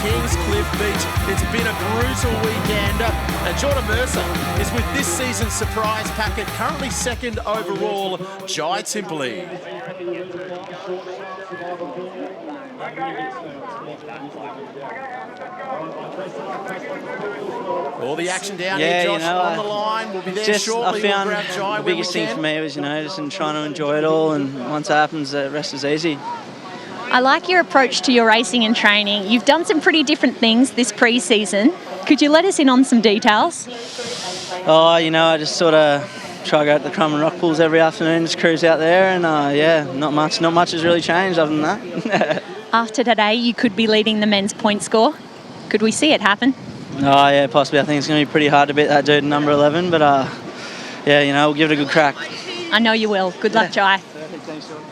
Kingscliff Beach. It's been a brutal weekend. And Jordan Mercer is with this season's surprise packet, currently second overall, Jai Timperley. All the action down here, Josh, on the line. We'll be there shortly. I found the biggest thing for me was, just in trying to enjoy it all, and once it happens, the rest is easy. I like your approach to your racing and training. You've done some pretty different things this pre-season. Could you let us in on some details? I just sort of try to go to the Crumb and Rock pools every afternoon, just cruise out there, and not much has really changed other than that. After today, you could be leading the men's point score. Could we see it happen? Oh, yeah, possibly. I think it's going to be pretty hard to beat that dude in number 11, but, we'll give it a good crack. I know you will. Good luck, Jai. Thanks, Jordan.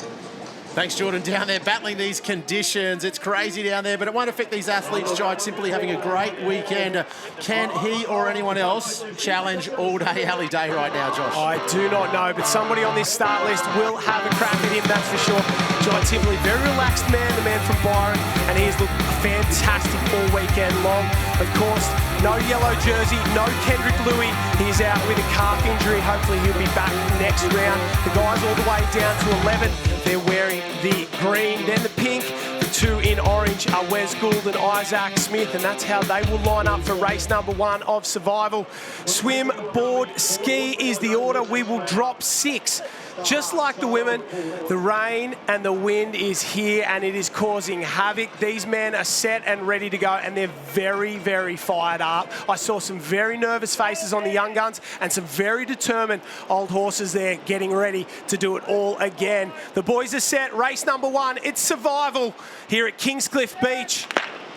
Thanks, Jordan, down there battling these conditions. It's crazy down there, but it won't affect these athletes. Jai simply having a great weekend. Can he or anyone else challenge all day alley day right now, Josh? I do not know, but somebody on this start list will have a crack at him, that's for sure. Jai Timperley, very relaxed man, the man from Byron, and he has looked fantastic all weekend long. Of course, no yellow jersey, no Kendrick Louis. He's out with a calf injury. Hopefully he'll be back next round. The guys all the way down to 11. They're wearing the green, then the pink. The two in orange are Wes Gould and Isaac Smith, and that's how they will line up for race number 1 of survival. Swim, board, ski is the order. We will drop 6. Just like the women, the rain and the wind is here, and it is causing havoc. These men are set and ready to go, and they're very, very fired up. I saw some very nervous faces on the young guns and some very determined old horses there getting ready to do it all again. The boys are set. Race number 1, it's survival here at Kingscliff Beach.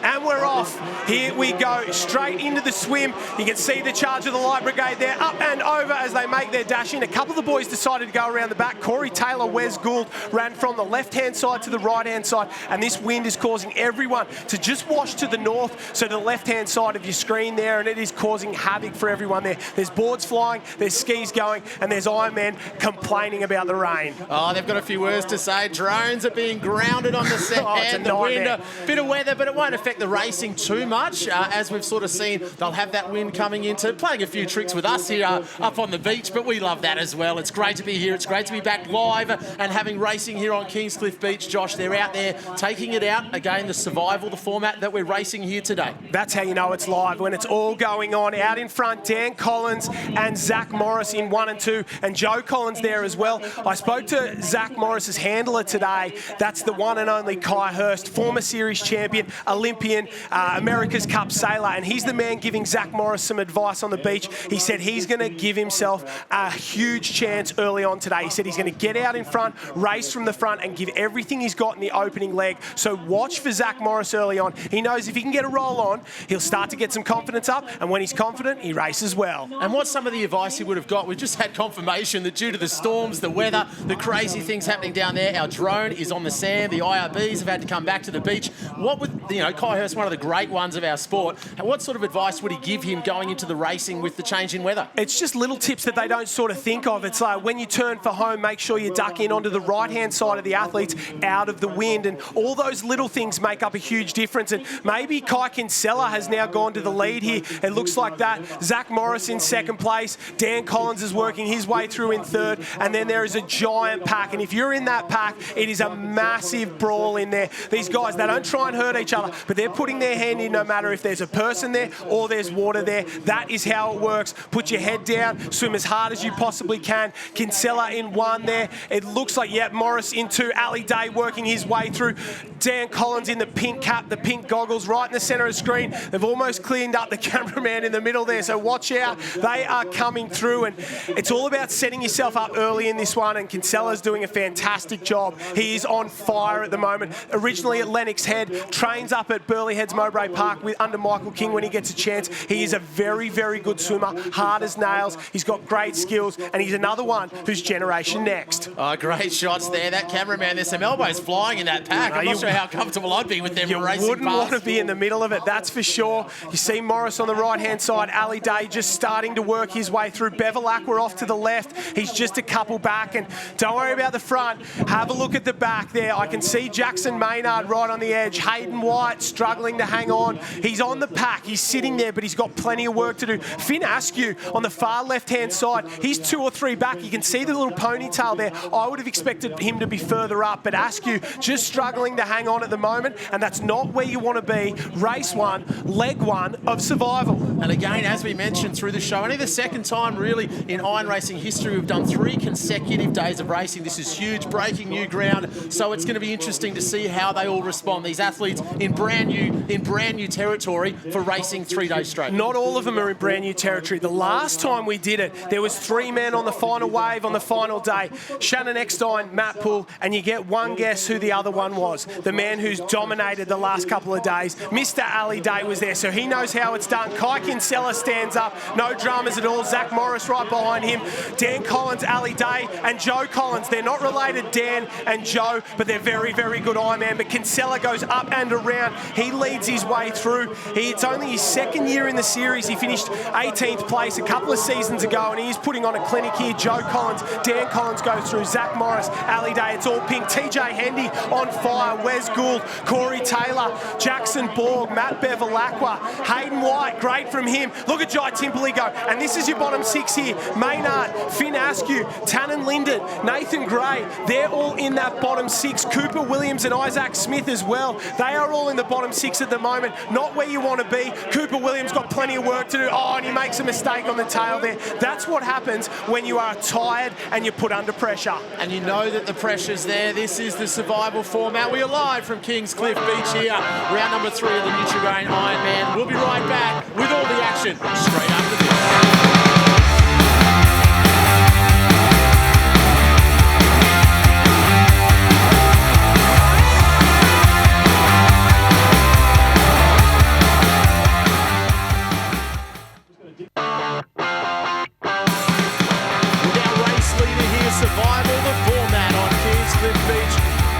And we're off. Here we go, straight into the swim. You can see the charge of the Light Brigade there, up and over as they make their dash in. A couple of the boys decided to go around the back. Corey Taylor, Wes Gould ran from the left-hand side to the right-hand side, and this wind is causing everyone to just wash to the north, so to the left-hand side of your screen there, and it is causing havoc for everyone there. There's boards flying, there's skis going, and there's IronMan complaining about the rain. Oh, they've got a few words to say. Drones are being grounded on the set, and the wind, a bit of weather, but it won't affect the racing too much. As we've sort of seen, they'll have that wind coming into playing a few tricks with us here up on the beach, but we love that as well. It's great to be here. It's great to be back live and having racing here on Kingscliff Beach. Josh, they're out there taking it out. Again, the survival, the format that we're racing here today. That's how you know it's live, when it's all going on. Out in front, Dan Collins and Zach Morris in 1 and 2, and Joe Collins there as well. I spoke to Zach Morris's handler today. That's the one and only Kai Hurst, former series champion, Olympian, America's Cup sailor, and he's the man giving Zach Morris some advice on the beach. He said he's going to give himself a huge chance early on today. He said he's going to get out in front, race from the front, and give everything he's got in the opening leg. So watch for Zach Morris early on. He knows if he can get a roll on, he'll start to get some confidence up, and when he's confident, he races well. And what's some of the advice he would have got? We've just had confirmation that due to the storms, the weather, the crazy things happening down there, our drone is on the sand, the IRBs have had to come back to the beach. What would, Kai Hurst, one of the great ones of our sport, what sort of advice would he give him going into the racing with the change in weather? It's just little tips that they don't sort of think of. It's like when you turn for home, make sure you duck in onto the right-hand side of the athletes out of the wind, and all those little things make up a huge difference. And maybe Kai Kinsella has now gone to the lead here. It looks like that. Zach Morris in second place. Dan Collins is working his way through in third, and then there is a giant pack, and if you're in that pack, it is a massive brawl in there. These guys, they don't try and hurt each other, but they're putting their hand in no matter if there's a person there or there's water there. That is how it works. Put your head down, swim as hard as you possibly can. Kinsella in 1 there. It looks like, Morris in 2. Ali Day working his way through. Dan Collins in the pink cap, the pink goggles, right in the centre of the screen. They've almost cleaned up the cameraman in the middle there, so watch out. They are coming through, and it's all about setting yourself up early in this one, and Kinsella's doing a fantastic job. He is on fire at the moment. Originally at Lennox Head, trains up at Burleigh Heads Mowbray Park under Michael King when he gets a chance. He is a very, very good swimmer, hard as nails. He's got great skills, and he's another one who's generation next. Oh, great shots there. That cameraman, there's some elbows flying in that pack. I'm not sure how comfortable I'd be with them racing past. You wouldn't want to be in the middle of it, that's for sure. You see Morris on the right-hand side. Ali Day just starting to work his way through. Bevilacqua, we're off to the left. He's just a couple back, and don't worry about the front. Have a look at the back there. I can see Jackson Maynard right on the edge. Hayden White, struggling to hang on. He's on the pack. He's sitting there, but he's got plenty of work to do. Finn Askew on the far left-hand side, he's 2 or 3 back. You can see the little ponytail there. I would have expected him to be further up, but Askew just struggling to hang on at the moment, and that's not where you want to be. Race 1, leg 1 of survival. And again, as we mentioned through the show, only the second time really in iron racing history we've done 3 consecutive days of racing. This is huge, breaking new ground, so it's going to be interesting to see how they all respond. These athletes in brand new territory for racing 3 days straight. Not all of them are in brand new territory. The last time we did it, there was 3 men on the final wave on the final day. Shannon Eckstein, Matt Poole, and you get one guess who the other one was. The man who's dominated the last couple of days. Mr. Ali Day was there, so he knows how it's done. Kai Kinsella stands up, no dramas at all. Zach Morris right behind him. Dan Collins, Ali Day, and Joe Collins. They're not related, Dan and Joe, but they're very, very good Ironman. But Kinsella goes up and around. He leads his way through. It's only his second year in the series. He finished 18th place a couple of seasons ago, and he's putting on a clinic here. Joe Collins, Dan Collins goes through. Zach Morris, Ali Day, it's all pink. TJ Hendy on fire. Wes Gould, Corey Taylor, Jackson Borg, Matt Bevilacqua, Hayden White, great from him. Look at Jai Timperley go. And this is your bottom 6 here. Maynard, Finn Askew, Tannen Linden, Nathan Gray. They're all in that bottom 6. Cooper Williams and Isaac Smith as well. They are all in the bottom 6 at the moment. Not where you want to be. Cooper Williams got plenty of work to do. Oh, and he makes a mistake on the tail there. That's what happens when you are tired and you're put under pressure. And you know that the pressure's there. This is the survival format. We are live from Kingscliff Beach here. Round number 3 of the Nutri-Grain Ironman. We'll be right back with all the action straight after this. Survival, the format on Kingscliff Beach.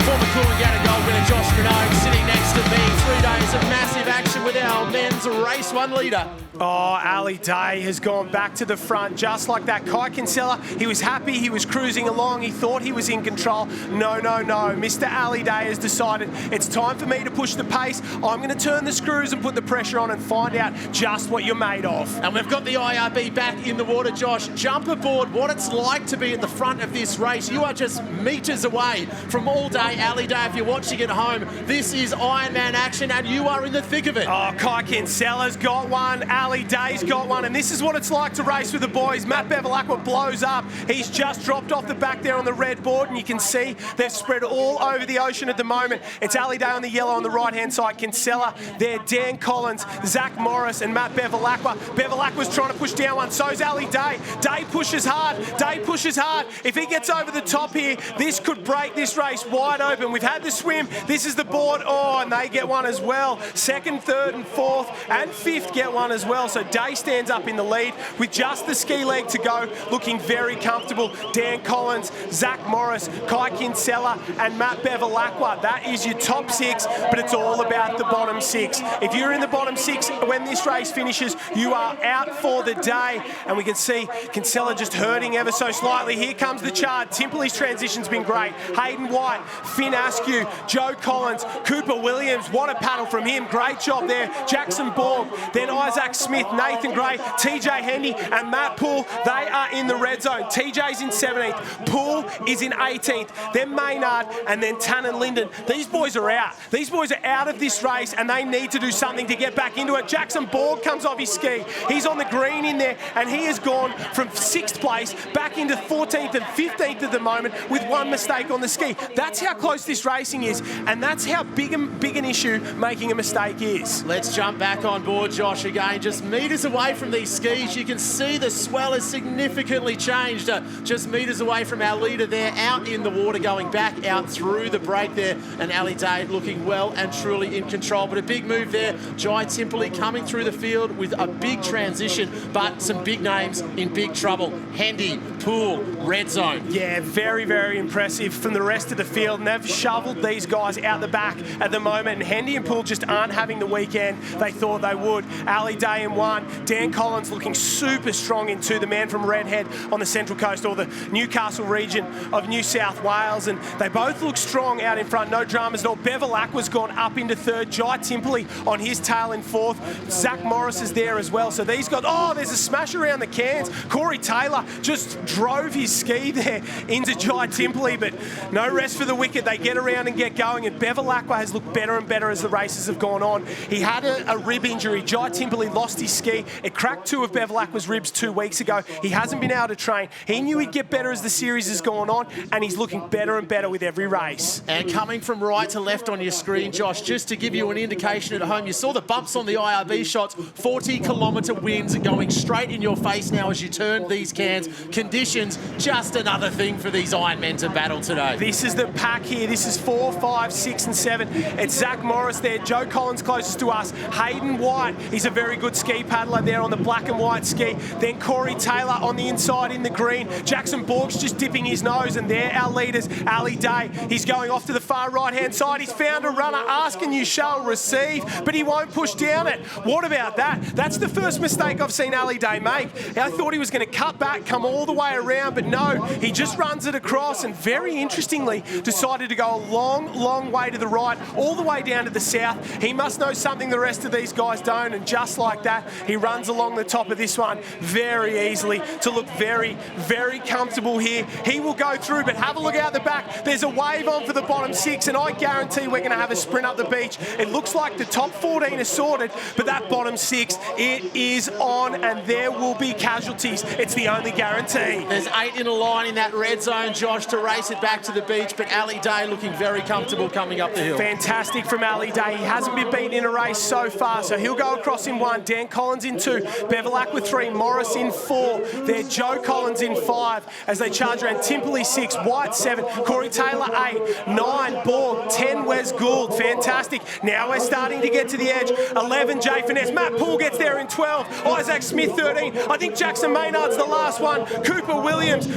Former Coolangatta Gold winner Josh Minogue sitting next to me. 3 days of massive action with our men's race 1 leader. Oh, Ali Day has gone back to the front just like that. Kai Kinsella, he was happy, he was cruising along, he thought he was in control. No, no, no. Mr. Ali Day has decided it's time for me to push the pace. I'm going to turn the screws and put the pressure on and find out just what you're made of. And we've got the IRB back in the water, Josh. Jump aboard what it's like to be at the front of this race. You are just metres away from all day Ali Day. If you're watching at home, this is Ironman action and you are in the thick of it. Oh, Kai Kinsella's got one. Ali Day's got one, and this is what it's like to race with the boys. Matt Bevilacqua blows up. He's just dropped off the back there on the red board, and you can see they've spread all over the ocean at the moment. It's Ali Day on the yellow on the right-hand side. Kinsella there, Dan Collins, Zach Morris, and Matt Bevilacqua. Bevilacqua's trying to push down one. So's Ali Day. Day pushes hard. Day pushes hard. If he gets over the top here, this could break this race wide open. We've had the swim. This is the board. Oh, and they get one as well. Second, third, and fourth, and fifth get one as well. So Day stands up in the lead with just the ski leg to go, looking very comfortable. Dan Collins, Zach Morris, Kai Kinsella, and Matt Bevilacqua. That is your top 6, but it's all about the bottom 6. If you're in the bottom 6 when this race finishes, you are out for the day. And we can see Kinsella just hurting ever so slightly. Here comes the chart. Timperley's transition's been great. Hayden White, Finn Askew, Joe Collins, Cooper Williams. What a paddle from him. Great job there. Jackson Borg, then Isaac Smith, Nathan Gray, TJ Hendy, and Matt Poole. They are in the red zone. TJ's in 17th. Poole is in 18th. Then Maynard, and then Tannen Linden. These boys are out. These boys are out of this race, and they need to do something to get back into it. Jackson Borg comes off his ski. He's on the green in there, and he has gone from 6th place back into 14th and 15th at the moment with one mistake on the ski. That's how close this racing is, and that's how big an issue making a mistake is. Let's jump back on board, Josh, again. Just metres away from these skis. You can see the swell has significantly changed. Just metres away from our leader there, out in the water, going back out through the break there. And Ali Day looking well and truly in control. But a big move there. Jai Timperley coming through the field with a big transition, but some big names in big trouble. Hendy, Poole, red zone. Yeah, very, very impressive from the rest of the field. And they've shoveled these guys out the back at the moment. And Hendy and Poole just aren't having the weekend they thought they would. Ali Day in 1. Dan Collins looking super strong in 2. The man from Redhead on the Central Coast, or the Newcastle region of New South Wales. And they both look strong out in front. No dramas at all. Bevel Aqua's gone up into 3rd. Jai Timperley on his tail in 4th. Zach Morris is there as well. So these guys, oh, there's a smash around the cans. Corey Taylor just drove his ski there into Jai Timperley, but no rest for the wicked. They get around and get going, and Bevel Aqua has looked better and better as the races have gone on. He had a rib injury. Jai Timperley lost his ski. It cracked 2 of Bevel Aqua's ribs 2 weeks ago. He hasn't been able to train. He knew he'd get better as the series has gone on, and he's looking better and better with every race. And coming from right to left on your screen, Josh, just to give you an indication at home, you saw the bumps on the IRB shots, 40-kilometre winds going straight in your face now as you turn these cans. Conditions, just another thing for these Ironmen to battle today. This is the pack here. This is 4, 5, 6 and 7. It's Zach Morris there. Joe Collins closest to us. Hayden White, he's a very good ski paddler there on the black and white ski. Then Corey Taylor on the inside in the green. Jackson Borg's just dipping his nose, and they're our leaders. Ali Day, he's going off to the far right-hand side. He's found a runner asking you shall receive, but he won't push down it. What about that? That's the first mistake I've seen Ali Day make. I thought he was going to cut back, come all the way around, but no, he just runs it across, and very interestingly decided to go a long, long way to the right, all the way down to the south. He must know something the rest of these guys don't, and just like that, he runs along the top of this one very easily to look very, very comfortable here. He will go through, but have a look out the back. There's a wave on for the bottom 6, and I guarantee we're going to have a sprint up the beach. It looks like the top 14 are sorted, but that bottom 6, it is on, and there will be casualties. It's the only guarantee. There's 8 in a line in that red zone, Josh, to race it back to the beach, but Ali Day looking very comfortable coming up the hill. Fantastic from Ali Day. He hasn't been beaten in a race so far, so he'll go across in 1, Dan Collins in 2, Bevel Aqua 3, Morris in 4, there Joe Collins in 5 as they charge around. Timperley 6, White 7, Corey Taylor 8, 9, Borg, 10, Wes Gould. Fantastic. Now we're starting to get to the edge. 11, Jay Finesse. Matt Poole gets there in 12, Isaac Smith 13. I think Jackson Maynard's the last one. Cooper Williams,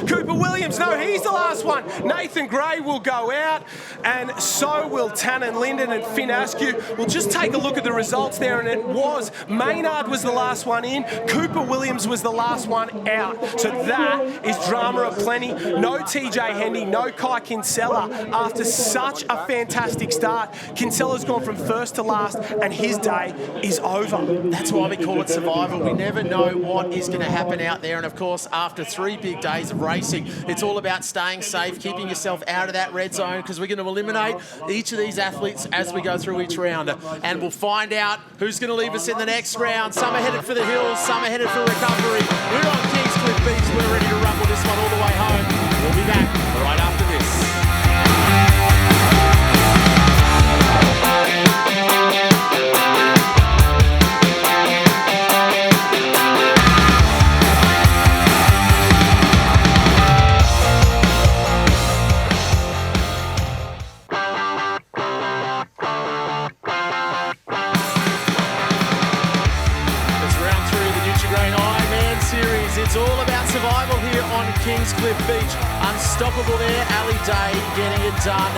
no, he's the last one. Nathan Gray will go out, and so will Tannen Linden and Finn Askew. We'll just take a look at the results there, and it was Maynard was the last one in, Cooper Williams was the last one out. So that is drama aplenty. No TJ Hendy, no Kai Kinsella after such a fantastic start. Kinsella's gone from first to last, and his day is over. That's why we call it survival. We never know what is going to happen out there, and of course, after 3 big days of racing, it's all about staying safe, keeping yourself out of that red zone, because we're going to eliminate each of these athletes as we go through each round, and we'll find out who's going to leave us in the next round. Some are headed for the hills, some are headed for recovery. We're on Kingscliff Beach. We're ready to rumble this one all the way home. We'll be back right after this. It's all about survival here on Kingscliff Beach. Unstoppable there, Ali Day getting it done.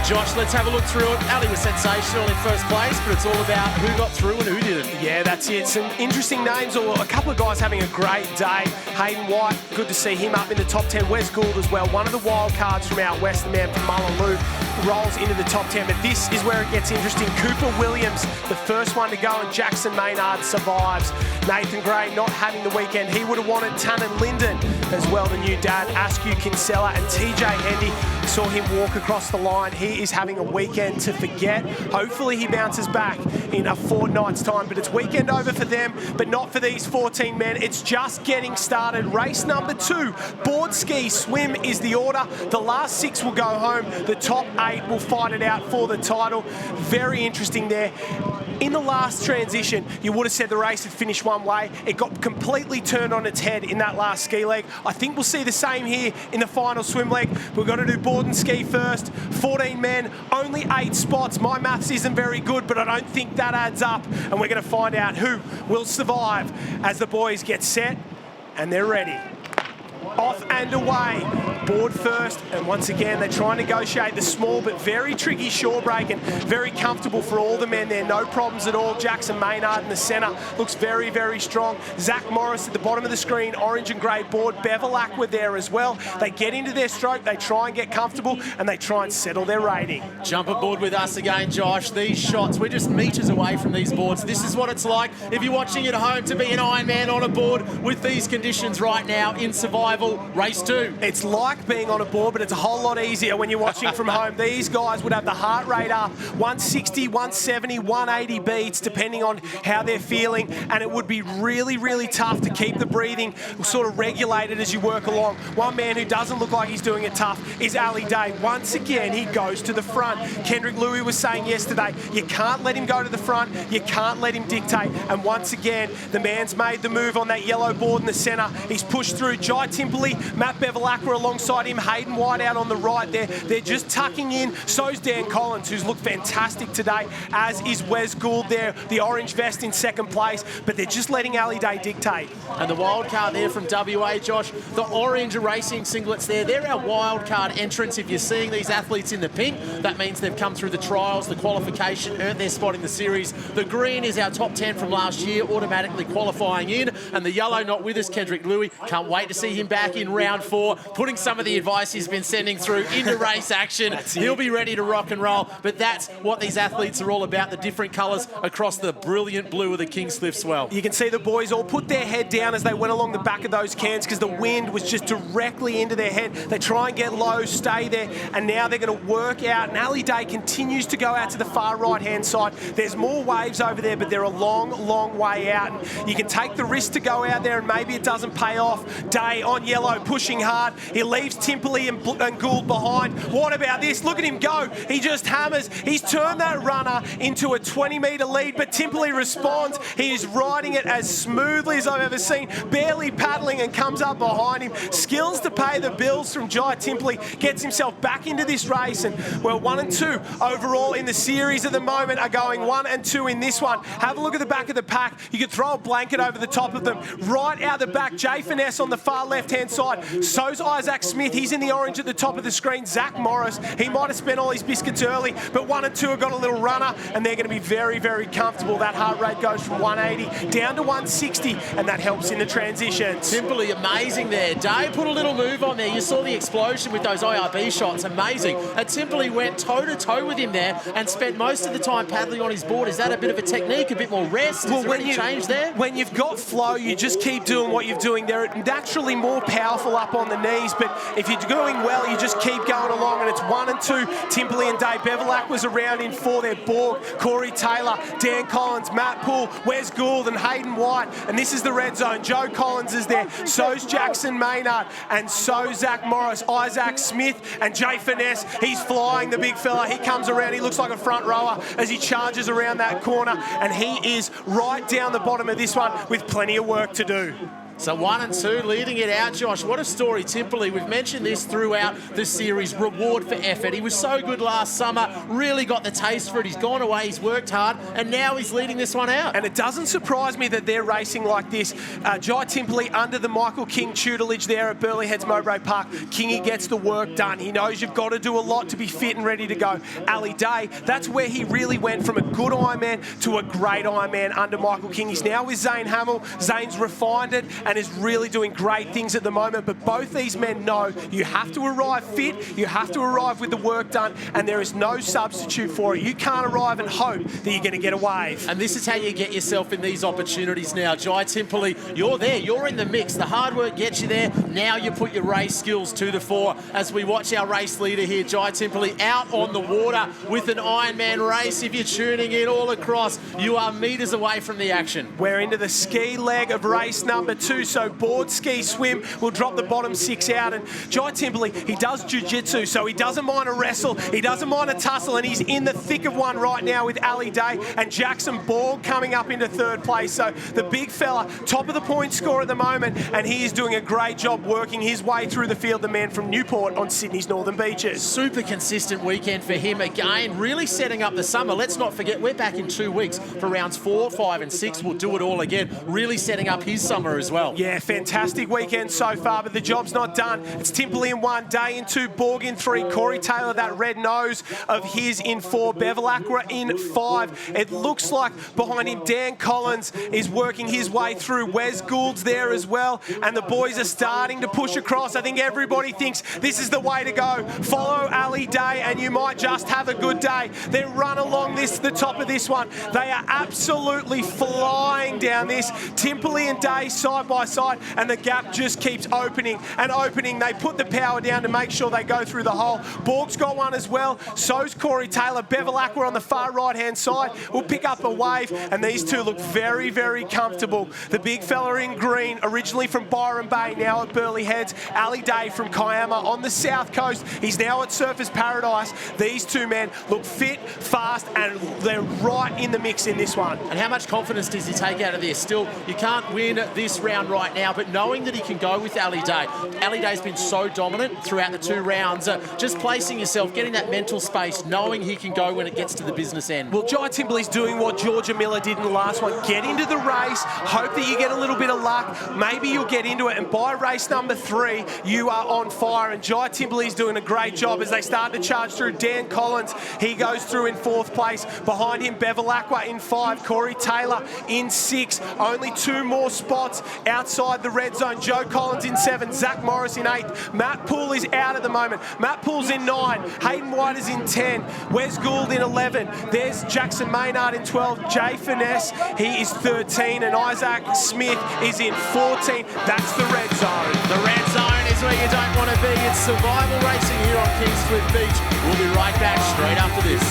Josh, let's have a look through it. Ali was sensational in first place, but it's all about who got through and who didn't. Yeah, that's it. Some interesting names, or a couple of guys having a great day. Hayden White, good to see him up in the top 10. Wes Gould as well, one of the wild cards from out west, the man from Mullaloo, rolls into the top 10. But this is where it gets interesting. Cooper Williams, the first one to go, and Jackson Maynard survives. Nathan Gray not having the weekend. He would have wanted Tannen Linden as well, the new dad. Askew Kinsella and TJ Hendy, saw him walk across the line. He is having a weekend to forget. Hopefully he bounces back in a fortnight's time, but it's weekend over for them, but not for these 14 men. It's just getting started. Race number 2, board ski swim is the order. The last 6 will go home. The top 8 will fight it out for the title. Very interesting there. In the last transition, you would have said the race had finished one way. It got completely turned on its head in that last ski leg. I think we'll see the same here in the final swim leg. We've got to do board and ski first. 14 men, only 8 spots. My maths isn't very good, but I don't think that adds up. And we're going to find out who will survive as the boys get set and they're ready. Off and away. Board first, and once again, they try and negotiate the small but very tricky shore break, and very comfortable for all the men there. No problems at all. Jackson Maynard in the centre looks very, very strong. Zach Morris at the bottom of the screen, orange and grey board. Bevilacqua were there as well. They get into their stroke, they try and get comfortable, and they try and settle their rating. Jump aboard with us again, Josh. These shots, we're just metres away from these boards. This is what it's like if you're watching at home to be an Ironman on a board with these conditions right now in survival. Race 2. It's like being on a board, but it's a whole lot easier when you're watching from home. These guys would have the heart rate up 160, 170, 180 beats, depending on how they're feeling, and it would be really, really tough to keep the breathing sort of regulated as you work along. One man who doesn't look like he's doing it tough is Ali Day. Once again, he goes to the front. Kendrick Louis was saying yesterday, you can't let him go to the front, you can't let him dictate, and once again, the man's made the move on that yellow board in the centre. He's pushed through Jai Timperley, Matt Bevilacqua alongside him, Hayden White out on the right there. They're just tucking in. So's Dan Collins, who's looked fantastic today, as is Wes Gould there, the orange vest in second place, but they're just letting Ali Day dictate. And the wild card there from WA, Josh, the orange racing singlets there, they're our wild card entrants. If you're seeing these athletes in the pink, that means they've come through the trials, the qualification, earned their spot in the series. The green is our top 10 from last year, automatically qualifying in, and the yellow not with us, Kendrick Louis. Can't wait to see him back in round 4, putting some of the advice he's been sending through into race action. He'll be ready to rock and roll, but that's what these athletes are all about, the different colours across the brilliant blue of the Kingscliff swell. You can see the boys all put their head down as they went along the back of those cans because the wind was just directly into their head. They try and get low, stay there, and now they're going to work out, and Ali Day continues to go out to the far right-hand side. There's more waves over there, but they're a long, long way out. And you can take the risk to go out there, and maybe it doesn't pay off. Day on yellow, pushing hard. He leaves Timperley and Gould behind. What about this? Look at him go. He just hammers. He's turned that runner into a 20-metre lead, but Timperley responds. He is riding it as smoothly as I've ever seen, barely paddling, and comes up behind him. Skills to pay the bills from Jai Timperley, gets himself back into this race, and well, 1 and 2 overall in the series at the moment are going 1 and 2 in this one. Have a look at the back of the pack. You could throw a blanket over the top of them. Right out the back, Jay Finesse on the far left-hand side. So's Isaac Smith. He's in the orange at the top of the screen. Zach Morris, he might have spent all his biscuits early, but 1 and 2 have got a little runner, and they're going to be very, very comfortable. That heart rate goes from 180 down to 160, and that helps in the transitions. Simply amazing there. Day put a little move on there. You saw the explosion with those IRB shots. Amazing. And Simply went toe-to-toe with him there and spent most of the time paddling on his board. Is that a bit of a technique, a bit more rest? Is there any change there? When you've got flow, you just keep doing what you're doing. They're naturally more powerful up on the knees, but if you're doing well, you just keep going along, and it's 1 and 2. Timperley and Dave Bevilacqua was around in 4. They're Borg, Corey Taylor, Dan Collins, Matt Poole, Wes Gould, and Hayden White. And this is the red zone. Joe Collins is there. So's Jackson Maynard, and so Zach Morris, Isaac Smith, and Jay Finesse. He's flying, the big fella. He comes around. He looks like a front rower as he charges around that corner, and he is right down the bottom of this one with plenty of work to do. So 1 and 2, leading it out, Josh. What a story, Timperley. We've mentioned this throughout the series. Reward for effort. He was so good last summer, really got the taste for it. He's gone away, he's worked hard, and now he's leading this one out. And it doesn't surprise me that they're racing like this. Jai Timperley under the Michael King tutelage there at Burleigh Heads Mowbray Park. Kingy gets the work done. He knows you've got to do a lot to be fit and ready to go. Ali Day, that's where he really went from a good Ironman to a great Ironman under Michael King. He's now with Zane Hamill. Zane's refined it and is really doing great things at the moment, but both these men know you have to arrive fit, you have to arrive with the work done, and there is no substitute for it. You can't arrive and hope that you're going to get a wave. And this is how you get yourself in these opportunities now. Jai Timperley, you're there, you're in the mix. The hard work gets you there. Now you put your race skills to the fore as we watch our race leader here, Jai Timperley, out on the water with an Ironman race. If you're tuning in all across, you are metres away from the action. We're into the ski leg of race number 2, so board, ski, swim will drop the bottom 6 out, and Jai Timperley, he does jiu-jitsu, so he doesn't mind a wrestle, he doesn't mind a tussle, and he's in the thick of one right now with Ali Day and Jackson Borg coming up into 3rd place. So the big fella, top of the point score at the moment, and he is doing a great job working his way through the field, the man from Newport on Sydney's Northern Beaches. Super consistent weekend for him again, really setting up the summer. Let's not forget, we're back in 2 weeks for rounds 4, 5 and 6. We'll do it all again, really setting up his summer as well. well. Yeah, fantastic weekend so far, but the job's not done. It's Timperley in 1, Day in 2, Borg in 3, Corey Taylor, that red nose of his in 4, Bevilacqua in 5. It looks like behind him, Dan Collins is working his way through. Wes Gould's there as well, and the boys are starting to push across. I think everybody thinks this is the way to go. Follow Ali Day, and you might just have a good day. Then run along the top of this one. They are absolutely flying down this. Timperley and Day side by side, and the gap just keeps opening and opening. They put the power down to make sure they go through the hole. Borg's got one as well. So's Corey Taylor. Bevilacqua on the far right-hand side will pick up a wave, and these two look very, very comfortable. The big fella in green, originally from Byron Bay, now at Burleigh Heads. Ali Day from Kiama on the south coast. He's now at Surfers Paradise. These two men look fit, fast, and they're right in the mix in this one. And how much confidence does he take out of this? Still, you can't win this round right now, but knowing that he can go with Ali Day. Ali Day's been so dominant throughout the 2 rounds. Just placing yourself, getting that mental space, knowing he can go when it gets to the business end. Well, Jai Timperley's doing what Georgia Miller did in the last one. Get into the race, hope that you get a little bit of luck. Maybe you'll get into it, and by race number 3, you are on fire. And Jai Timperley's doing a great job as they start to charge through. Dan Collins, he goes through in 4th place. Behind him, Bevilacqua in 5, Corey Taylor in 6. Only 2 more spots outside the red zone. Joe Collins in 7, Zach Morris in 8. Matt Poole is out at the moment. Matt Poole's in 9. Hayden White is in 10. Wes Gould in 11. There's Jackson Maynard in 12. Jay Finesse, he is 13. And Isaac Smith is in 14. That's the red zone. The red zone is where you don't want to be. It's survival racing here on Kingscliff Beach. We'll be right back straight after this.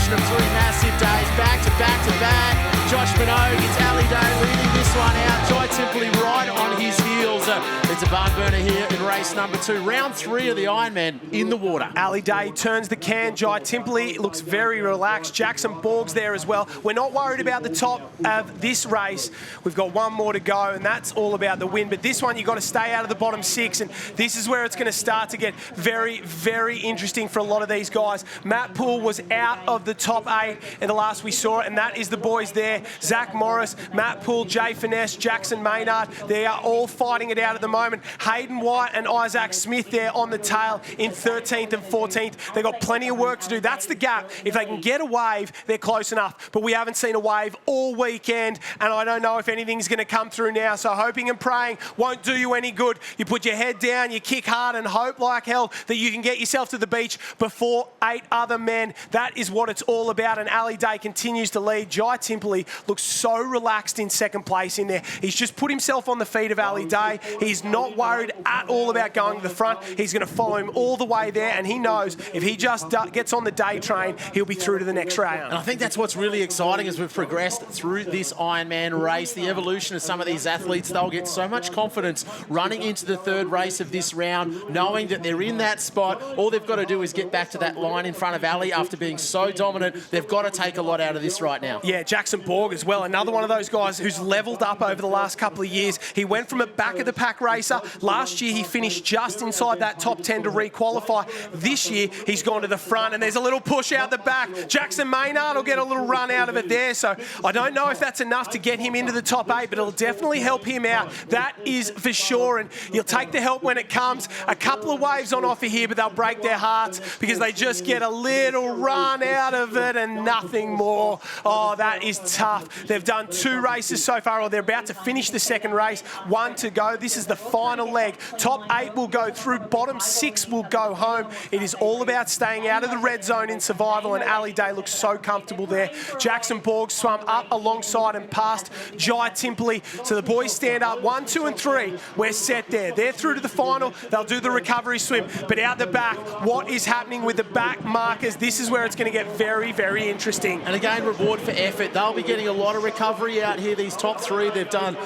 Of 3 massive days, back to back to back. Josh Minogue, it's Ali Day leading this one out. Jai Timperley right on his heels. It's a barn burner here in race number 2. Round 3 of the Ironman in the water. Ali Day turns the can. Jai Timperley looks very relaxed. Jackson Borg's there as well. We're not worried about the top of this race. We've got 1 more to go, and that's all about the win. But this one, you've got to stay out of the bottom 6, and this is where it's going to start to get very, very interesting for a lot of these guys. Matt Poole was out of the top 8 in the last we saw it, and that is the boys there. Zach Morris, Matt Poole, Jay Finesse, Jackson Maynard. They are all fighting it out at the moment. Hayden White and Isaac Smith there on the tail in 13th and 14th. They've got plenty of work to do. That's the gap. If they can get a wave, they're close enough. But we haven't seen a wave all weekend, and I don't know if anything's going to come through now. So hoping and praying won't do you any good. You put your head down, you kick hard, and hope like hell that you can get yourself to the beach before 8 other men. That is what it's all about, and Ali Day continues to lead. Jai Timperley looks so relaxed in 2nd place in there. He's just put himself on the feet of Ali Day. He's not worried at all about going to the front. He's going to follow him all the way there, and he knows if he just gets on the day train, he'll be through to the next round. And I think that's what's really exciting as we've progressed through this Ironman race. The evolution of some of these athletes, they'll get so much confidence running into the 3rd race of this round, knowing that they're in that spot. All they've got to do is get back to that line in front of Ali after being so dominant. They've got to take a lot out of this right now. Yeah, Jackson Borg as well. Another one of those guys who's leveled up over the last couple of years. He went from a back-of-the-pack racer. Last year, he finished just inside that top 10 to re-qualify. This year, he's gone to the front, and there's a little push out the back. Jackson Maynard will get a little run out of it there, so I don't know if that's enough to get him into the top 8, but it'll definitely help him out. That is for sure, and you'll take the help when it comes. A couple of waves on offer here, but they'll break their hearts because they just get a little run out of it and nothing more. Oh, that is tough. They've done 2 races so far, or they're about to finish the 2nd race. 1 to go. This is the final leg. Top 8 will go through. Bottom 6 will go home. It is all about staying out of the red zone in survival, and Ali Day looks so comfortable there. Jackson Borg swum up alongside and past Jai Timperley. So the boys stand up 1, 2 and 3. We're set there. They're through to the final. They'll do the recovery swim. But out the back, what is happening with the back markers? This is where it's going to get very, very interesting. And again, reward for effort. They'll be getting a lot of recovery out here, these top 3. They've done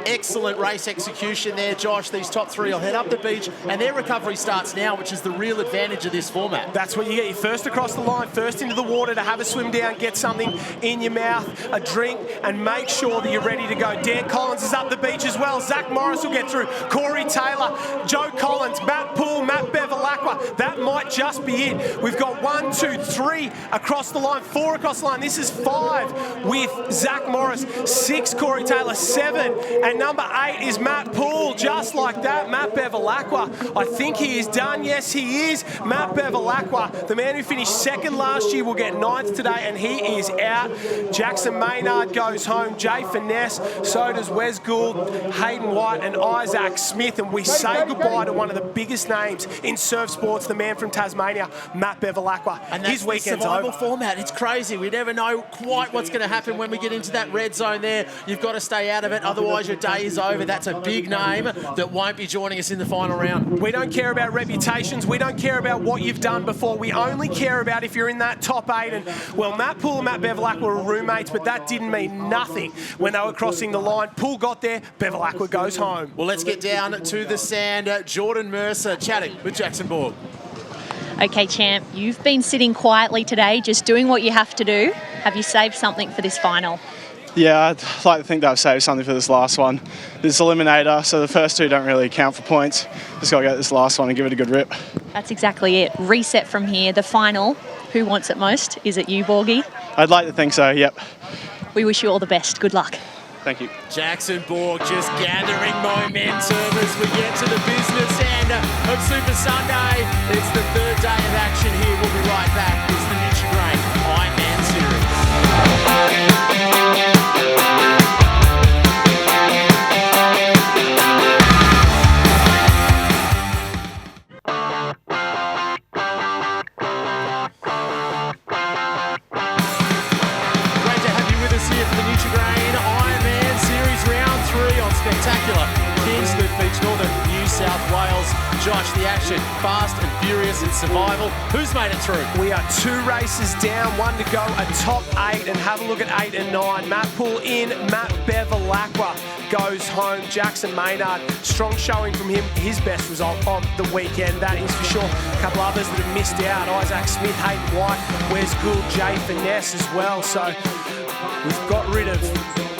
excellent race execution there, Josh. These top 3 will head up the Beach, and their recovery starts now, which is the real advantage of this format. That's what you get. You first across the line, first into the water to have a swim down, get something in your mouth, a drink, and make sure that you're ready to go. Dan Collins is up the beach as well. Zach Morris will get through. Corey Taylor, Joe Collins, Matt Poole, Matt Bevilacqua. That might just be it. We've got 1, 2, 3 across the line, 4 across the line. This is 5 with Zach Morris, 6 Corey Taylor, 7, and number 8 is Matt Poole. Just like that, Matt Bevilacqua. I think he is done. Yes, he is. Matt Bevilacqua, the man who finished 2nd last year, will get 9th today, and he is out. Jackson Maynard goes home. Jay Finesse, so does Wes Gould, Hayden White, and Isaac Smith. And we say goodbye to one of the biggest names in surf sports, the man from Tasmania, Matt Bevilacqua. And that's his weekend's the survival over. format. It's crazy. We never know quite what's going to happen when we get into that red zone there. You've got to stay out of it, otherwise your day is over. That's a big name that won't be joining us in the final round. We don't care about reputations. We don't care about what you've done before. We only care about if you're in that top 8. And, well, Matt Poole and Matt Bevilacqua were roommates, but that didn't mean nothing when they were crossing the line. Poole got there, Bevilacqua goes home. Well, let's get down to the sand. Jordan Mercer chatting with Jackson Borg. Okay, champ, you've been sitting quietly today, just doing what you have to do. Have you saved something for this final? Yeah, I'd like to think that I've saved something for this last one. This eliminator, so the first 2 don't really count for points. Just got to get this last one and give it a good rip. That's exactly it. Reset from here. The final, who wants it most? Is it you, Borgie? I'd like to think so, yep. We wish you all the best. Good luck. Thank you. Jackson Borg just gathering momentum as we get to the business end of Super Sunday. It's the 3rd day of action here. We'll be right back. It's the Nutri-Grain IronMan Series. Great to have you with us here for the Nutri-Grain IronMan Series Round 3 on spectacular Kingscliff Beach, northern New South Wales. Josh, the action, fast and furious in survival. Who's made it through? We are 2 races down, 1 to go, a top 8, and have a look at 8 and 9. Matt Poole in, Matt Bevilacqua goes home. Jackson Maynard, strong showing from him, his best result on the weekend, that is for sure. A couple others that have missed out, Isaac Smith, Hayden White, Wes Gould, Jay Finesse as well. So we've got rid of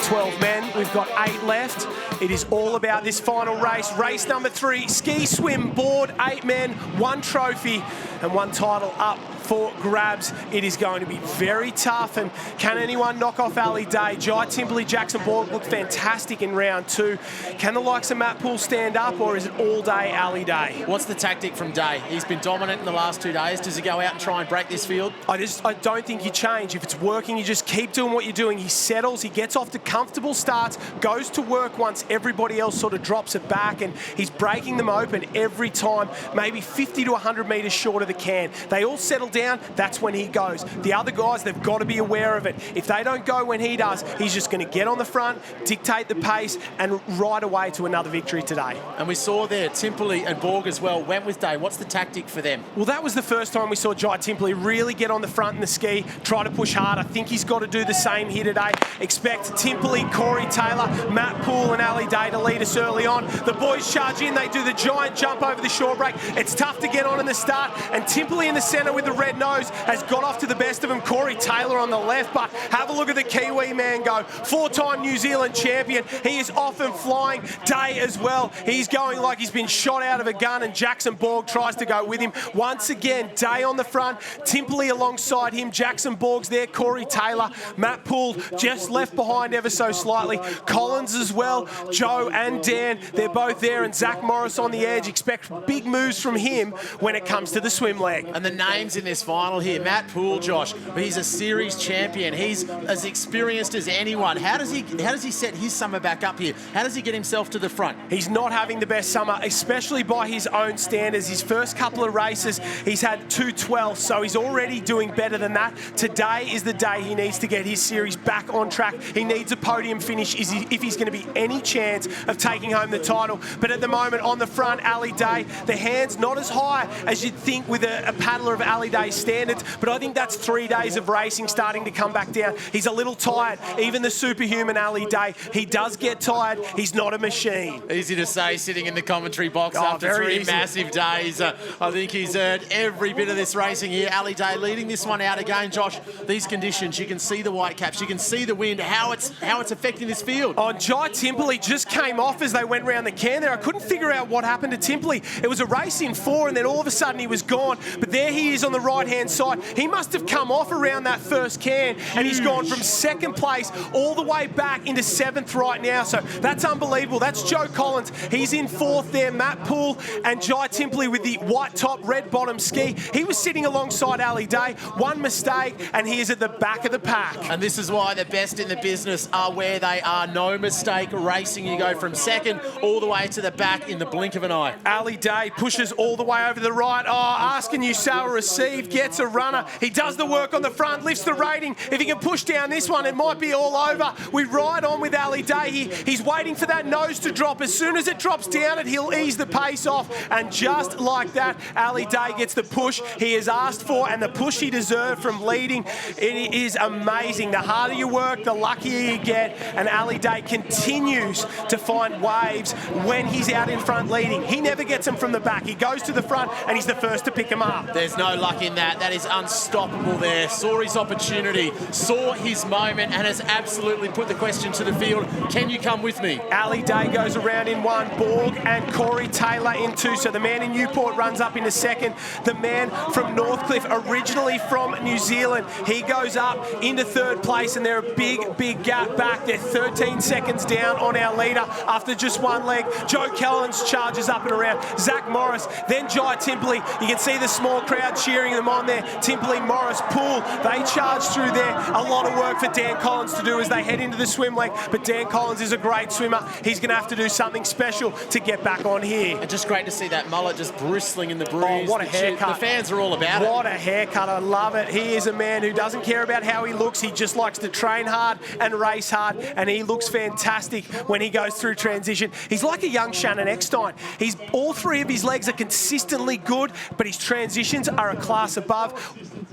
12 men, we've got 8 left. It is all about this final race. Race number 3, ski, swim, board, 8 men, 1 trophy and 1 title up for grabs. It is going to be very tough, and can anyone knock off Ali Day? Jai Timberley, Jackson Borg looked fantastic in round 2. Can the likes of Matt Poole stand up, or is it all day Ali Day? What's the tactic from Day? He's been dominant in the last 2 days. Does he go out and try and break this field? I don't think you change. If it's working, you just keep doing what you're doing. He settles, he gets off to comfortable starts, goes to work once everybody else sort of drops it back, and he's breaking them open every time, maybe 50 to 100 metres short of the can. They all settle down, that's when he goes. The other guys, they've got to be aware of it. If they don't go when he does, he's just going to get on the front, dictate the pace, and ride away to another victory today. And we saw there, Timperley and Borg as well, went with Day. What's the tactic for them? Well, that was the first time we saw Jai Timperley really get on the front in the ski, try to push hard. I think he's got to do the same here today. Expect Timperley, Corey Taylor, Matt Poole, and Ali Day to lead us early on. The boys charge in, they do the giant jump over the shore break. It's tough to get on in the start, and Timperley in the centre with the red nose has got off to the best of him. Corey Taylor on the left, but have a look at the Kiwi man go. 4-time New Zealand champion. He is off and flying. Day as well. He's going like he's been shot out of a gun, and Jackson Borg tries to go with him. Once again, Day on the front, Timperley alongside him. Jackson Borg's there, Corey Taylor. Matt Poole just left behind ever so slightly. Collins as well. Joe and Dan, they're both there, and Zach Morris on the edge. Expect big moves from him when it comes to the swim leg. And the names in this final here, Matt Poole, Josh, he's a series champion. He's as experienced as anyone. How does he set his summer back up here? How does he get himself to the front? He's not having the best summer, especially by his own standards. His first couple of races, he's had 2/12, so he's already doing better than that. Today is the day he needs to get his series back on track. He needs a podium finish if he's going to be any chance of taking home the title. But at the moment, on the front, Ali Day, the hands not as high as you'd think with a paddler of Ali Day Day standards, but I think that's 3 days of racing starting to come back down. He's a little tired. Even the superhuman Ali Day, he does get tired. He's not a machine. Easy to say sitting in the commentary box after 3 massive days. I think he's earned every bit of this racing here. Ali Day leading this one out again, Josh. These conditions, you can see the white caps, you can see the wind, how it's affecting this field. Oh, Jai Timperley just came off as they went round the can there. I couldn't figure out what happened to Timperley. It was a race in 4 and then all of a sudden he was gone. But there he is on the right-hand side. He must have come off around that first can and he's gone from 2nd place all the way back into 7th right now. So that's unbelievable. That's Joe Collins. He's in 4th there. Matt Poole and Jai Timperley with the white top, red bottom ski. He was sitting alongside Ali Day. One mistake and he is at the back of the pack. And this is why the best in the business are where they are. No mistake racing. You go from 2nd all the way to the back in the blink of an eye. Ali Day pushes all the way over to the right. Oh, asking you shall receive. Gets a runner. He does the work on the front, lifts the rating. If he can push down this one, it might be all over. We ride on with Ali Day. He's waiting for that nose to drop. As soon as it drops down, he'll ease the pace off. And just like that, Ali Day gets the push he has asked for and the push he deserved from leading. It is amazing. The harder you work, the luckier you get. And Ali Day continues to find waves when he's out in front leading. He never gets them from the back. He goes to the front and he's the first to pick them up. There's no luck in that. That is unstoppable there. Saw his opportunity, saw his moment, and has absolutely put the question to the field. Can you come with me? Ali Day goes around in 1, Borg and Corey Taylor in 2. So the man in Newport runs up into 2nd. The man from Northcliffe, originally from New Zealand, he goes up into 3rd place, and they're a big gap back. They're 13 seconds down on our leader after just 1 leg. Joe Collins charges up and around. Zach Morris, then Jai Timperley. You can see the small crowd cheering them on there. Timperley, Morris, Poole, they charge through there. A lot of work for Dan Collins to do as they head into the swim leg, but Dan Collins is a great swimmer. He's going to have to do something special to get back on here. And just great to see that mullet just bristling in the breeze. Oh, what a haircut. The fans are all about it. What a haircut. I love it. He is a man who doesn't care about how he looks. He just likes to train hard and race hard, and he looks fantastic when he goes through transition. He's like a young Shannon Eckstein. All 3 of his legs are consistently good, but his transitions are a class above.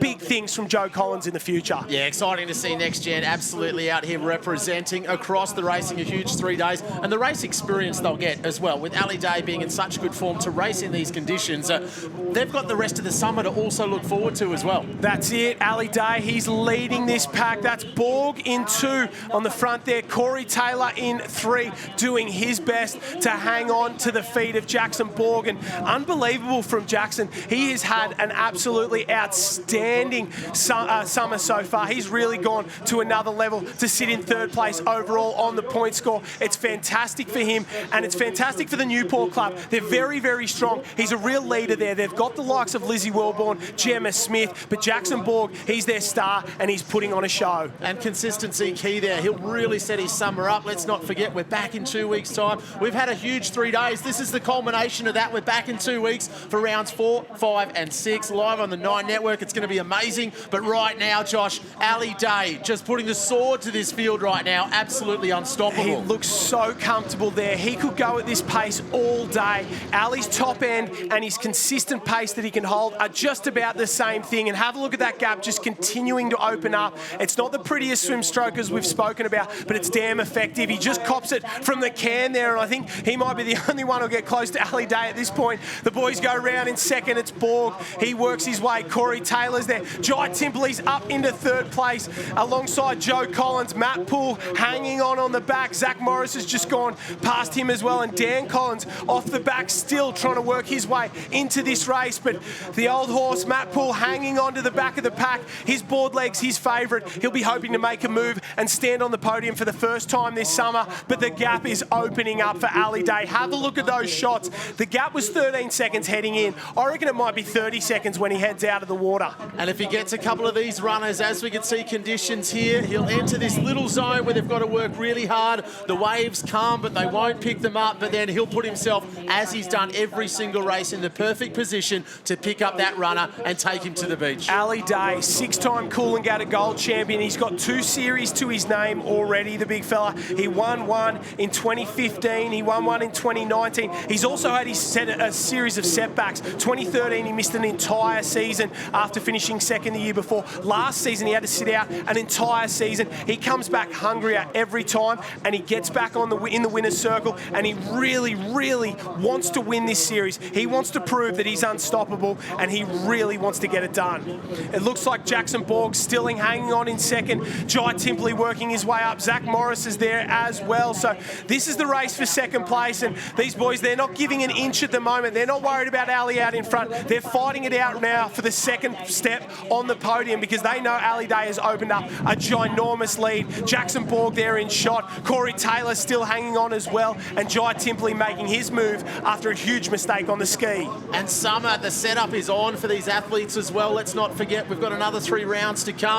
Big things from Joe Collins in the future. Yeah, exciting to see Next Gen absolutely out here representing across the racing, a huge 3 days, and the race experience they'll get as well. With Ali Day being in such good form to race in these conditions, they've got the rest of the summer to also look forward to as well. That's it, Ali Day, he's leading this pack. That's Borg in 2 on the front there. Corey Taylor in 3, doing his best to hang on to the feet of Jackson Borg. And unbelievable from Jackson. He has had an absolutely outstanding summer so far. He's really gone to another level to sit in 3rd place overall on the point score. It's fantastic for him, and it's fantastic for the Newport Club. They're very, very strong. He's a real leader there. They've got the likes of Lizzie Wellborn, Gemma Smith, but Jackson Borg, he's their star, and he's putting on a show. And consistency key there. He'll really set his summer up. Let's not forget, we're back in 2 weeks' time. We've had a huge 3 days. This is the culmination of that. We're back in 2 weeks for rounds 4, 5, and 6, live on the 9 network. It's going to be amazing. But right now, Josh, Ali Day just putting the sword to this field right now. Absolutely unstoppable. He looks so comfortable there. He could go at this pace all day. Ali's top end and his consistent pace that he can hold are just about the same thing. And have a look at that gap just continuing to open up. It's not the prettiest swim stroke as we've spoken about, but it's damn effective. He just cops it from the can there, and I think he might be the only one who'll get close to Ali Day at this point. The boys go round in 2nd. It's Borg. He works his way. Corey Taylor's there. Jai Timperley's up into 3rd place alongside Joe Collins. Matt Poole hanging on the back. Zach Morris has just gone past him as well, and Dan Collins off the back still trying to work his way into this race. But the old horse, Matt Poole, hanging on to the back of the pack. His board leg's his favourite. He'll be hoping to make a move and stand on the podium for the first time this summer, but the gap is opening up for Ali Day. Have a look at those shots. The gap was 13 seconds heading in. I reckon it might be 30 seconds when he heads out of the water. And if he gets a couple of these runners, as we can see conditions here, he'll enter this little zone where they've got to work really hard. The waves come, but they won't pick them up, but then he'll put himself, as he's done every single race, in the perfect position to pick up that runner and take him to the beach. Ali Day, 6-time Coolangatta Gold champion. He's got 2 series to his name already, the big fella. He won one in 2015. He won one in 2019. He's also had a series of setbacks. 2013, he missed an entire season after finishing second the year before. Last season, he had to sit out an entire season. He comes back hungrier every time, and he gets back in the winner's circle, and he really, really wants to win this series. He wants to prove that he's unstoppable, and he really wants to get it done. It looks like Jackson Borg still hanging on in second. Jai Timperley working his way up. Zach Morris is there as well. So this is the race for second place, and these boys, they're not giving an inch at the moment. They're not worried about Ali out in front. They're fighting it out now for the second step on the podium because they know Ali Day has opened up a ginormous lead. Jackson Borg there in shot. Corey Taylor still hanging on as well, and Jai Timperley making his move after a huge mistake on the ski. And Summer, the setup is on for these athletes as well. Let's not forget we've got another 3 rounds to come.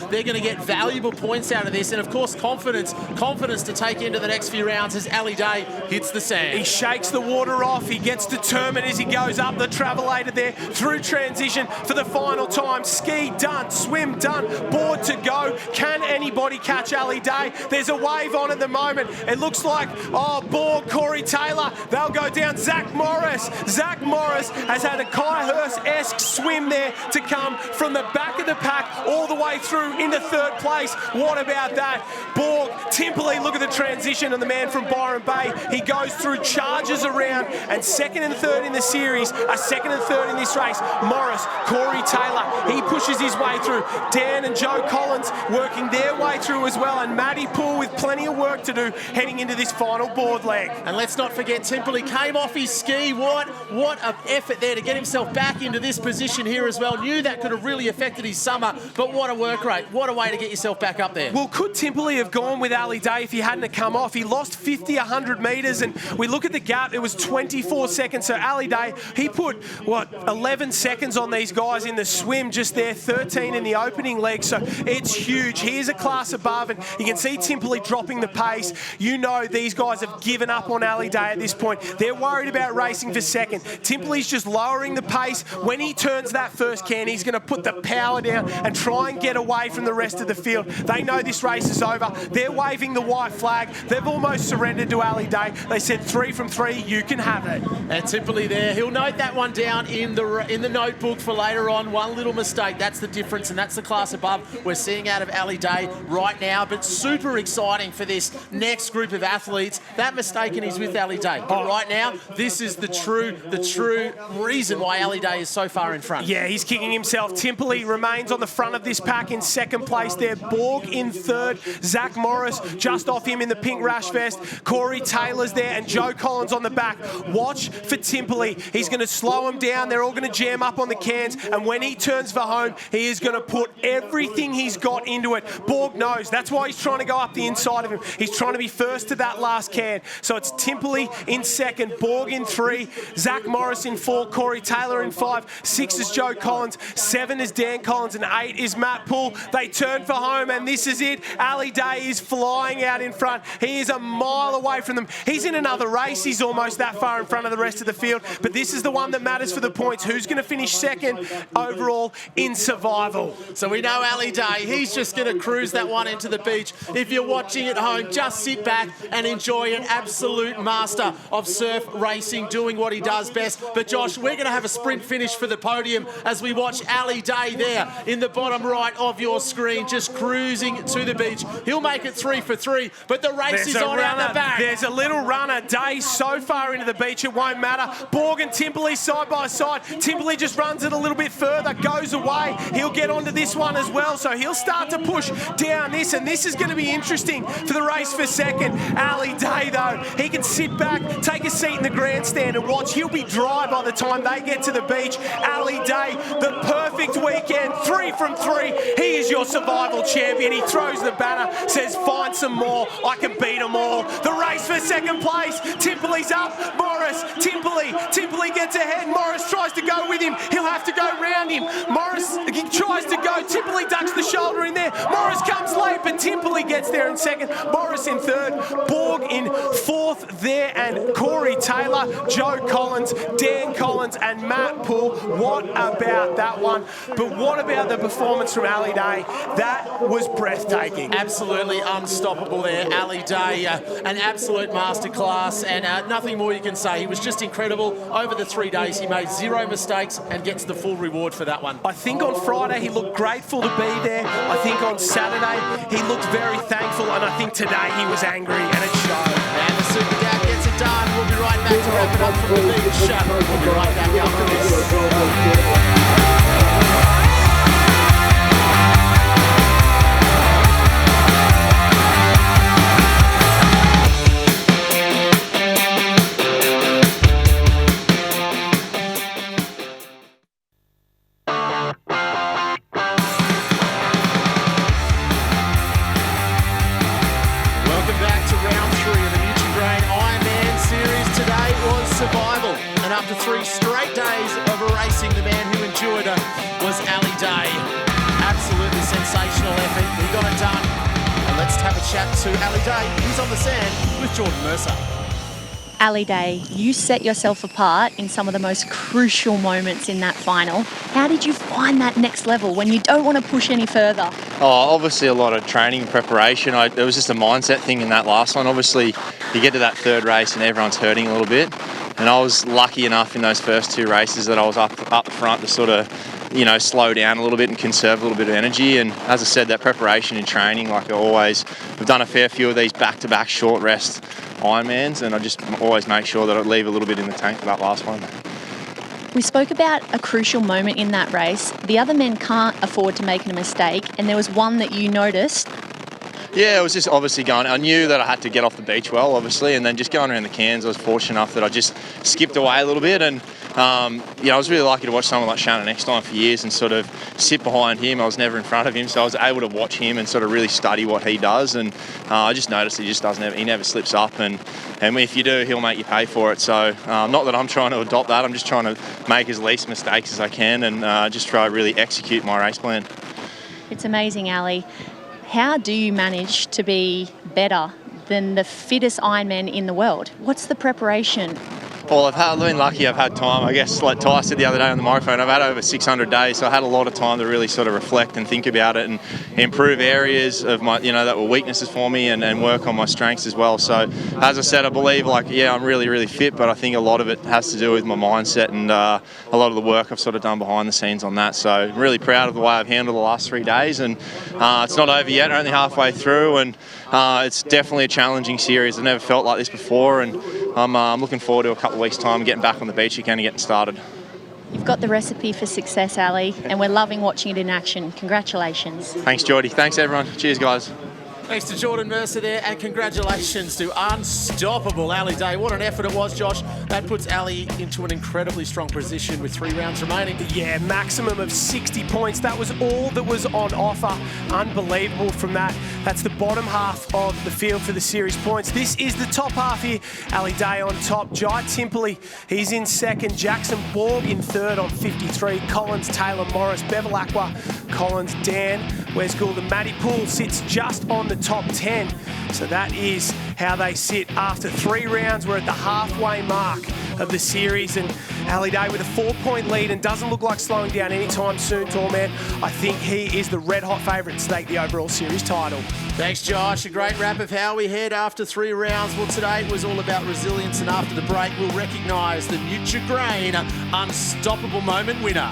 They're going to get valuable points out of this, and of course confidence to take into the next few rounds as Ali Day hits the sand. He shakes the water off. He gets determined as he goes up the travelator there through transition for the final time. Ski done, swim done, board to go. Can anybody catch Ali Day? There's a wave on at the moment. It looks like, Borg, Corey Taylor, they'll go down. Zach Morris has had a Kai Hurst-esque swim there to come from the back of the pack all the way through into third place. What about that? Borg, Timperley, look at the transition on the man from Byron Bay. He goes through, charges around, and second and third in the series, second and third in this race. Morris, Corey Taylor, he pushes his way through. Dan and Joe Collins working their way through as well, and Matty Poole with plenty of work to do heading into this final board leg. And let's not forget Timperley came off his ski. What an effort there to get himself back into this position here as well. Knew that could have really affected his summer, but what a work rate. What a way to get yourself back up there. Well, could Timperley have gone with Ali Day if he hadn't have come off? He lost 50, 100 metres, and we look at the gap, it was 24 seconds. So Ali Day, he put, 11 seconds on these guys in the swim just there, 13 in the opening leg. So it's huge. He is a class above, and you can see Timperley dropping the pace. You know these guys have given up on Ali Day at this point. They're worried about racing for second. Timperley's just lowering the pace. When he turns that first can, he's going to put the power down and try and get away from the rest of the field. They know this race is over. They're waving the white flag. They've almost surrendered to Ali Day. They said 3 from 3, you can have it. And Timperley there, he'll note that one down in the notebook for later on. One little mistake, that's the difference, and that's the class above we're seeing out of Ali Day right now. But super exciting for this next group of athletes. That mistake, and he's with Ali Day. But right now, this is the true reason why Ali Day is so far in front. Yeah, he's kicking himself. Timperley remains on the front of this pack in second place there. Borg in third. Zach Morris just off him in the pink rash vest. Corey Taylor's there, and Joe Collins on the back. Watch for Timperley. He's going to slow him down. They're all going to jam up on the cans, and when he turns for home, he is going to put everything he's got into it. Borg knows. That's why he's trying to go up the inside of him. He's trying to be first to that last can. So it's Timperley in second, Borg in 3, Zach Morris in 4, Corey Taylor in 5, 6 is Joe Collins, 7 is Dan Collins, and 8 is Matt Poole. They turn for home, and this is it. Ali Day is flying out in front. He is a mile away from them. He's in another race. He's almost that far in front of the rest of the field, but this is the one that matters for the points. Who's going to finish second overall in survival? So we know Ali Day, he's just going to cruise that one into the beach. If you're watching at home, just sit back and enjoy an absolute master of surf racing, doing what he does best. But Josh, we're going to have a sprint finish for the podium as we watch Ali Day there in the bottom right of your screen, just cruising to the beach. He'll make it 3 for 3, but the race is on out the back. There's a little runner. Day so far into the beach, it won't matter. Borg and Timperley side by side. Timperley just runs it a little bit further, goes away. He'll get onto this one as well, so he'll start to push down this, and this is going to be interesting for the race for second. Ali Day, though, he can sit back, take a seat in the grandstand and watch. He'll be dry by the time they get to the beach. Ali Day, the perfect weekend, 3 from 3. He is your survival champion. He throws the banner, says, find some more. I can beat them all. The race for second place. Timperley's up. Morris, Timperley gets ahead. Morris tries to go with him. He'll have to go round him. Morris tries to go. Timperley ducks the shoulder in there. Morris comes late, but Timperley gets there in second. Morris in third. Borg in fourth there, and Corey Taylor, Joe Collins, Dan Collins, and Matt Poole. What about that one? But what about the performance from Ali Day? That was breathtaking. Absolutely unstoppable there, Ali Day. An absolute absolute masterclass, and nothing more you can say. He was just incredible. Over the 3 days, he made 0 mistakes and gets the full reward for that one. I think on Friday he looked grateful to be there. I think on Saturday he looked very thankful, and I think today he was angry, and it showed. And the Super Dad gets it done. We'll be right back to wrap it up from the beach. We'll be right back after this. Welcome back to round 3 of the Nutri-Grain IronMan series. Today was survival, and after 3 straight days of racing, the man who endured it was Ali Day. Absolutely sensational effort. He got it done. And let's have a chat to Ali Day. He's on the sand with Jordan Mercer. Ali Day, you set yourself apart in some of the most crucial moments in that final. How did you find that next level when you don't want to push any further? Oh, obviously a lot of training and preparation. It was just a mindset thing in that last one. Obviously, you get to that third race and everyone's hurting a little bit. And I was lucky enough in those first 2 races that I was up the front to sort of, slow down a little bit and conserve a little bit of energy. And as I said, that preparation and training, like I always, we've done a fair few of these back-to-back short rest Ironmans, and I just always make sure that I leave a little bit in the tank for that last one. We spoke about a crucial moment in that race. The other men can't afford to make a mistake, and there was one that you noticed. Yeah, it was just obviously going. I knew that I had to get off the beach well, obviously, and then just going around the cans, I was fortunate enough that I just skipped away a little bit. And I was really lucky to watch someone like Shannon Eckstein for years and sort of sit behind him. I was never in front of him, so I was able to watch him and sort of really study what he does. And I just noticed he never slips up, and if you do, he'll make you pay for it. So not that I'm trying to adopt that. I'm just trying to make as least mistakes as I can and just try to really execute my race plan. It's amazing, Ali. How do you manage to be better than the fittest Ironman in the world? What's the preparation? Well, I've been lucky. I've had time. I guess, like Ty said the other day on the microphone, I've had over 600 days, so I had a lot of time to really sort of reflect and think about it and improve areas of my, that were weaknesses for me and work on my strengths as well. So, as I said, I believe, I'm really, really fit, but I think a lot of it has to do with my mindset and a lot of the work I've sort of done behind the scenes on that. So, I'm really proud of the way I've handled the last 3 days, and it's not over yet. Only halfway through, and it's definitely a challenging series. I've never felt like this before, and I'm looking forward to a couple of weeks' time getting back on the beach again and getting started. You've got the recipe for success, Ali, and we're loving watching it in action. Congratulations. Thanks, Geordie. Thanks, everyone. Cheers, guys. Thanks to Jordan Mercer there, and congratulations to unstoppable Ali Day. What an effort it was, Josh. That puts Ali into an incredibly strong position with 3 rounds remaining. Yeah, maximum of 60 points. That was all that was on offer. Unbelievable from that. That's the bottom half of the field for the series points. This is the top half here. Ali Day on top. Jai Timperley, he's in second. Jackson Borg in third on 53. Collins, Taylor, Morris, Bevilacqua, Collins, Dan, Wes Gould, and Matty Poole sits just on the top 10. So that is how they sit after 3 rounds. We're at the halfway mark of the series, and Ali Day with a 4-point lead and doesn't look like slowing down anytime soon, tall man. I think he is the red-hot favourite to take the overall series title. Thanks, Josh. A great wrap of how we head after 3 rounds. Well, today it was all about resilience, and after the break, we'll recognise the Nutri-Grain Unstoppable Moment winner.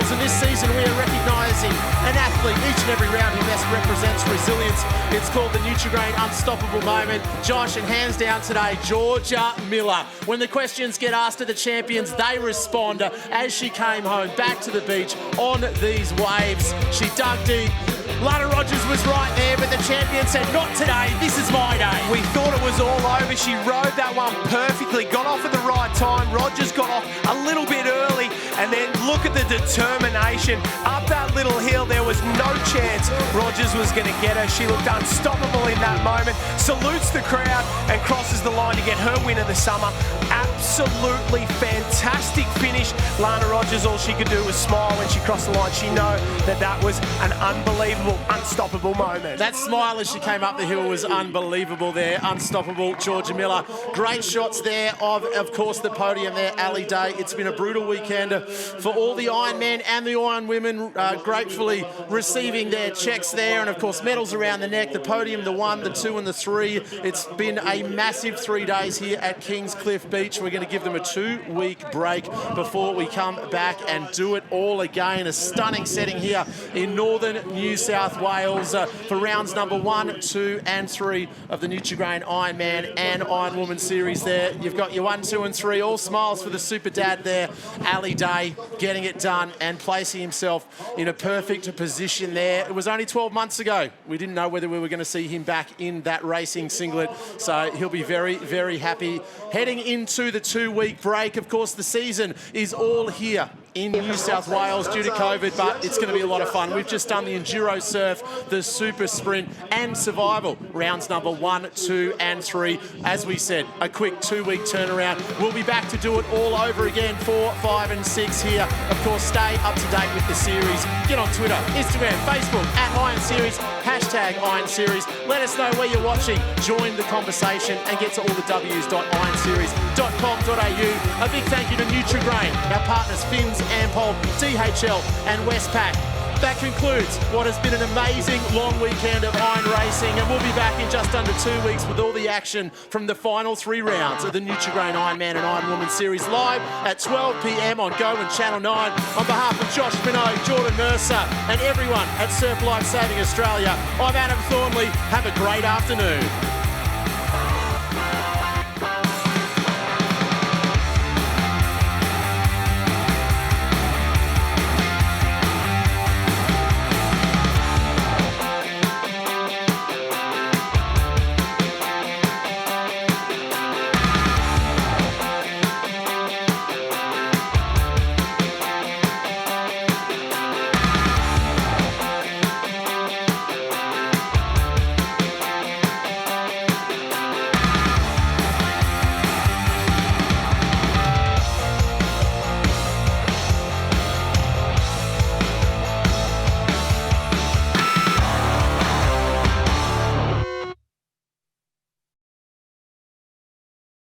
And this season we are recognising an athlete each and every round who best represents resilience. It's called the Nutri-Grain Unstoppable Moment. Josh, and hands down today, Georgia Miller. When the questions get asked of the champions, they respond as she came home back to the beach on these waves. She dug deep, Lana Rogers was right there, but the champion said, not today, this is my day. We thought it was all over. She rode that one perfectly, got off at the right time. Rogers got off a little bit early, and then look at the determination. Up that little hill, there was no chance Rogers was going to get her. She looked unstoppable in that moment. Salutes the crowd and crosses the line to get her win of the summer. Absolutely fantastic finish. Lana Rogers, all she could do was smile when she crossed the line. She knew that that was an unbelievable, unstoppable moment. That smile as she came up the hill was unbelievable there. Unstoppable, Georgia Miller. Great shots there of course, the podium there, Ali Day. It's been a brutal weekend for all the Ironmen and the Iron women, gratefully receiving their checks there, and of course medals around the neck, the podium, the 1, the 2 and the 3. It's been a massive 3 days here at Kingscliff Beach. We're going to give them a 2-week break before we come back and do it all again. A stunning setting here in northern New South Wales for rounds number 1, 2 and 3 of the Nutri-Grain Ironman and Ironwoman series there. You've got your 1, 2 and 3, all smiles for the super dad there, Ali Day, getting it done and placing himself in a perfect position there. It was only 12 months ago. We didn't know whether we were going to see him back in that racing singlet, so he'll be very, very happy. Heading into the 2-week break, of course, the season is all here in New South Wales due to COVID, but it's going to be a lot of fun. We've just done the Enduro Surf, the Super Sprint and Survival, rounds number 1, 2 and 3. As we said, a quick 2-week turnaround. We'll be back to do it all over again, 4, 5 and 6 here. Of course, stay up to date with the series. Get on Twitter, Instagram, Facebook, @IronSeries, #IronSeries. Let us know where you're watching. Join the conversation and get to all the Ws.ironseries.com.au. A big thank you to Nutri-Grain, our partners Finns, Ampol, DHL and Westpac. That concludes what has been an amazing long weekend of iron racing, and we'll be back in just under 2 weeks with all the action from the final 3 rounds of the Nutri-Grain Ironman and Ironwoman series, live at 12 p.m. on Go and Channel 9. On behalf of Josh Minot, Jordan Mercer and everyone at Surf Life Saving Australia, I'm Adam Thornley. Have a great afternoon.